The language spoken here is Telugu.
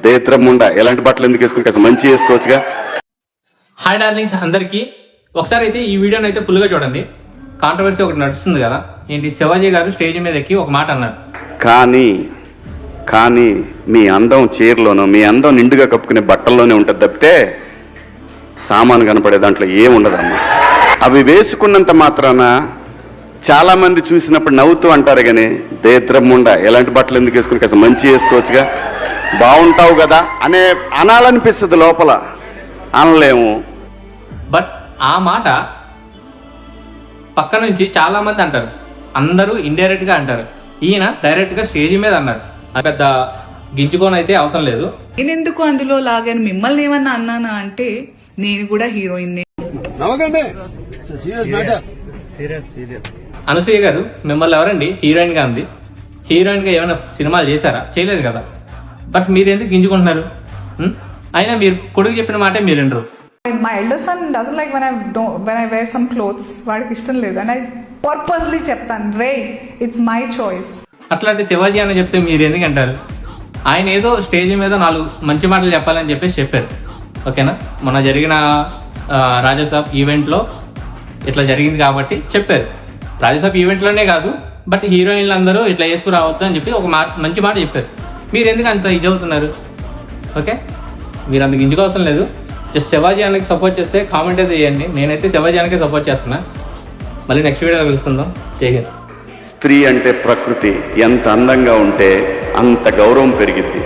దేత్రముండా ఎలాంటి బట్టలు ఎందుకు వేసుకుని కాస్త మంచి వేసుకోవచ్చుగా. హాయ్ డార్లింగ్స్ అందరికీ. ఒకసారి అయితే ఈ వీడియోని అయితే ఫుల్గా చూడండి. కాంట్రవర్సీ ఒకటి నడుస్తుంది కదా, ఏంటి శివాజీ గారు స్టేజ్ మీద ఎక్కి ఒక మాట అన్నారు. కానీ మీ అందం చీరలోనూ మీ అందం నిండుగా కప్పుకునే బట్టల్లోనే ఉంటుంది తప్పితే సామాను కనపడే దాంట్లో ఏముండదమ్మా. అవి వేసుకున్నంత మాత్రాన చాలా మంది చూసినప్పుడు నవ్వుతూ అంటారు కానీ దేత్రముండా ఎలాంటి బట్టలు ఎందుకు వేసుకుని కాస్త మంచి వేసుకోవచ్చుగా, బాగుంటావు కదా అనాలనిపిస్తుంది, లోపల అనలేము. బట్ ఆ మాట పక్క నుంచి చాలా మంది అంటారు, అందరూ ఇండైరెక్ట్ గా అంటారు. ఈయన డైరెక్ట్ గా స్టేజ్ మీద అన్నారు. పెద్ద గింజుకొని అయితే అవసరం లేదు. నేనెందుకు అందులో లాగాను, మిమ్మల్ని ఏమన్నా అన్నానా అంటే నేను కూడా హీరోయిన్. అనసూయ గారు మిమ్మల్ని ఎవరండి హీరోయిన్ గా ఉంది? హీరోయిన్ గా ఏమైనా సినిమాలు చేశారా? చేయలేదు కదా. బట్ మీరు ఎందుకు గింజుకుంటున్నారు? అయినా మీరు కొడుకు చెప్పిన మాట మీరు వినరు. My elder son doesn't like when I wear some clothes. వాడికి ఇష్టం లేదు and I purposely చెప్తాను, రే ఇట్స్ మై చాయిస్. అట్లాంటి శివాజీ అని చెప్తే మీరు ఎందుకు అంటారు? ఆయన ఏదో స్టేజ్ మీద 4 మంచి మాటలు చెప్పాలని చెప్పేసి చెప్పారు. ఓకేనా, మొన్న జరిగిన రాజాసాబ్ ఈవెంట్లో ఇట్లా జరిగింది కాబట్టి చెప్పారు. రాజాసాబ్ ఈవెంట్లోనే కాదు, బట్ హీరోయిన్లు అందరూ ఇట్లా వేసుకురావద్దు అని చెప్పి ఒక మంచి మాట చెప్పారు. మీరు ఎందుకు అంత ఇది అవుతున్నారు? ఓకే, మీరు అంత గింజుకోవసం లేదు. జస్ట్ శివాజీ అన్నకి సపోర్ట్ చేస్తే కామెంట్ అయితే చేయండి. నేనైతే శివాజీ అన్నకే సపోర్ట్ చేస్తున్నా. మళ్ళీ నెక్స్ట్ వీడియోలో కలుసుకుందాం. జై హింద్. స్త్రీ అంటే ప్రకృతి, ఎంత అందంగా ఉంటే అంత గౌరవం పెరిగిద్ది.